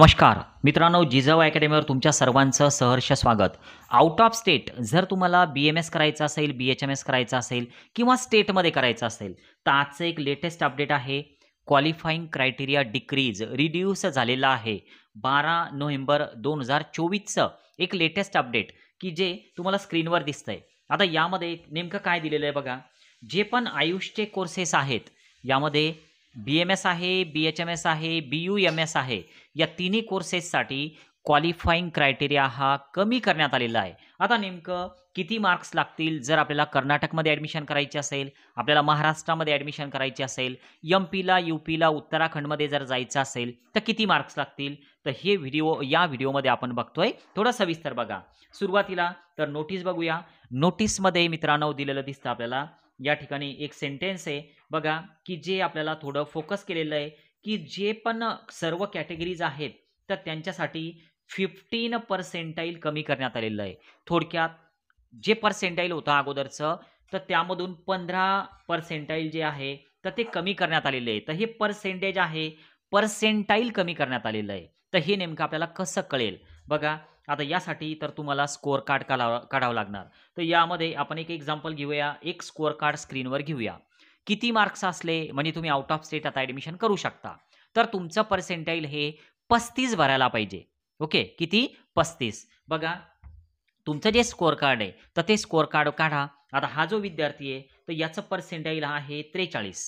नमस्कार मित्रांनो, जिजाऊ अकॅडमीवर तुमच्या सर्वांचं सहर्ष स्वागत. आउट ऑफ स्टेट जर तुम्हाला BMS करायचं असेल, BHMS करायचं असेल किंवा स्टेटमध्ये करायचं असेल तर आजचं एक लेटेस्ट अपडेट आहे. क्वालिफाईंग क्रायटेरिया डिक्रीज रिड्यूस झालेला आहे 12 नोव्हेंबर 2024चं एक लेटेस्ट अपडेट की जे तुम्हाला स्क्रीनवर दिसतंय. आता यामध्ये नेमकं काय दिलेलं आहे बघा. जे पण आयुषचे कोर्सेस आहेत यामध्ये BMS आहे, BHMS आहे, BUMS आहे, या तिन्ही कोर्सेससाठी क्वालिफाईंग क्रायटेरिया हा कमी करण्यात आलेला आहे. आता नेमकं किती मार्क्स लागतील जर आपल्याला कर्नाटकमध्ये ॲडमिशन करायची असेल, आपल्याला महाराष्ट्रामध्ये ॲडमिशन करायची असेल, MPला, UPला, उत्तराखंडमध्ये जर जायचं असेल तर किती मार्क्स लागतील, तर हे या व्हिडिओमध्ये आपण बघतोय. थोडं सविस्तर बघा. सुरुवातीला तर नोटीस बघूया. नोटीसमध्ये मित्रांनो दिलेलं दिसतं आपल्याला. या ठिकाणी एक सेंटेन्स आहे बघा की जे आपल्याला थोडं फोकस केलेलं आहे की जे पण सर्व कॅटेगरीज आहेत तर त्यांच्यासाठी 15% कमी करण्यात आलेलं आहे. थोडक्यात जे पर्सेंटाईल होतं अगोदरचं तर त्यामधून 15% जे आहे तर ते कमी करण्यात आलेले आहे. तर हे पर्सेंटेज आहे, पर्सेंटाईल कमी करण्यात आलेलं आहे. तर हे नेमकं आपल्याला कसं कळेल बघा. आता यासाठी तर तुम्हाला स्कोअर कार्ड काढावं लागणार. तर यामध्ये आपण एक एक्झाम्पल घेऊया. एक स्कोअर कार्ड स्क्रीनवर घेऊया. किती मार्क्स असले म्हणजे तुम्ही आउट ऑफ स्टेट आता ॲडमिशन करू शकता. तर तुमचं पर्सेंटाईल हे 35 भरायला पाहिजे. ओके, किती? 35. बघा तुमचं जे स्कोअर कार्ड आहे तर ते स्कोअर कार्ड काढा. आता हा जो विद्यार्थी आहे तर याचं पर्सेंटाईल आहे 43.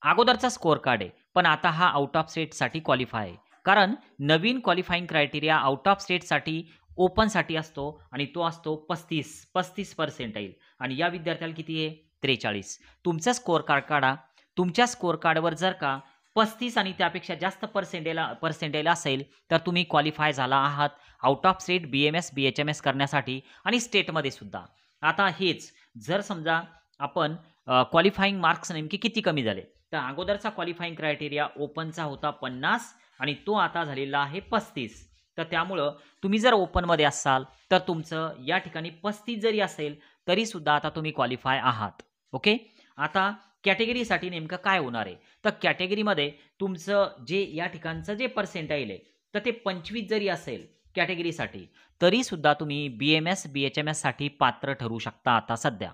अगोदरचा स्कोअर कार्ड आहे पण आता हा आउट ऑफ स्टेटसाठी क्वालिफाय आहे. कारण नवीन क्वालिफाईंग क्रायटेरिया आउट ऑफ स्टेटसाठी ओपनसाठी असतो आणि तो असतो 35 पर्सेंटाईल आणि या विद्यार्थ्याला किती आहे? 43. तुमचा स्कोअर कार्ड काढा. तुमच्या स्कोअर कार्डवर जर का 35 आणि त्यापेक्षा जास्त पर्सेंटाईल असेल तर तुम्ही क्वालिफाय झाला आहात out of state BMS BHMS करण्यासाठी आणि स्टेटमध्ये सुद्धा. आता हेच जर समजा आपण क्वालिफाईंग मार्क्स नेमके किती कमी झाले तर अगोदरचा क्वालिफाईंग क्रायटेरिया ओपनचा होता 50 आणि तो आता झालेला आहे 35. तर त्यामुळं तुम्ही जर ओपनमध्ये असाल तर तुमचं या ठिकाणी 35 जरी असेल तरी सुद्धा आता तुम्ही क्वालिफाय आहात. ओके, आता कॅटेगरीसाठी नेमकं काय होणार आहे तर कॅटेगरीमध्ये तुमचं जे या ठिकाणचं जे पर्सेंटाईल आहे तर ते 25 जरी असेल कॅटेगरीसाठी तरी सुद्धा तुम्ही BMS BHMS साठी पात्र ठरू शकता. आता सध्या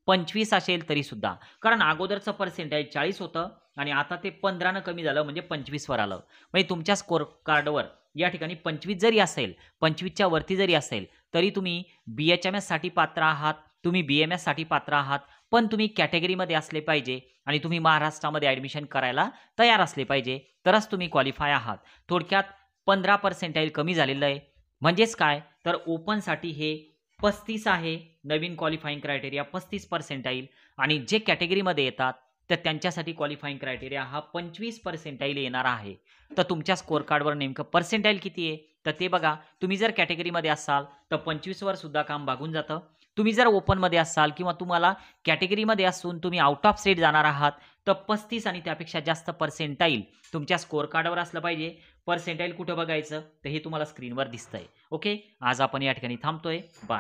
25 असेल तरी सुद्धा, कारण अगोदरचं पर्सेंटाईल 40 होतं आणि आता ते 15 कमी झालं म्हणजे 25 वर आलं. म्हणजे तुमच्या स्कोअर कार्डवर या ठिकाणी 25 जरी असेल, 25च्या वरती जरी असेल तरी तुम्ही BHMS साठी पात्र आहात, तुम्ही BMS साठी पात्र आहात, पण तुम्ही कॅटेगरीमध्ये असले पाहिजे आणि तुम्ही महाराष्ट्रामध्ये ॲडमिशन करायला तयार असले पाहिजे तरच तुम्ही क्वालिफाय आहात. थोडक्यात 15 पर्सेंटाईल कमी झालेलं आहे. म्हणजेच काय तर ओपनसाठी हे 35 आहे नवीन क्वालिफाईंग क्रायटेरिया 35 पर्सेंटाईल आणि जे कॅटेगरीमध्ये येतात तर त्यांच्यासाठी क्वालिफाईंग क्रायटेरिया हा 25 पर्सेंटाईल येणार आहे. तर तुमच्या स्कोअर कार्डवर नेमकं पर्सेंटाईल किती आहे तर ते बघा. तुम्ही जर कॅटेगरीमध्ये असाल तर 25 वर सुद्धा काम भागून जातं. तुम्ही जर ओपनमध्ये असाल किंवा तुम्हाला कॅटेगरीमध्ये असून तुम्ही आउट ऑफ स्टेट जाणार आहात तर 35 आणि त्यापेक्षा जास्त पर्सेंटाईल तुमच्या स्कोअर कार्डवर असलं पाहिजे. पर्सेंटाईल कुठं बघायचं तर हे तुम्हाला स्क्रीनवर दिसतंय. ओके, आज आपण या ठिकाणी थांबतोय. बाय.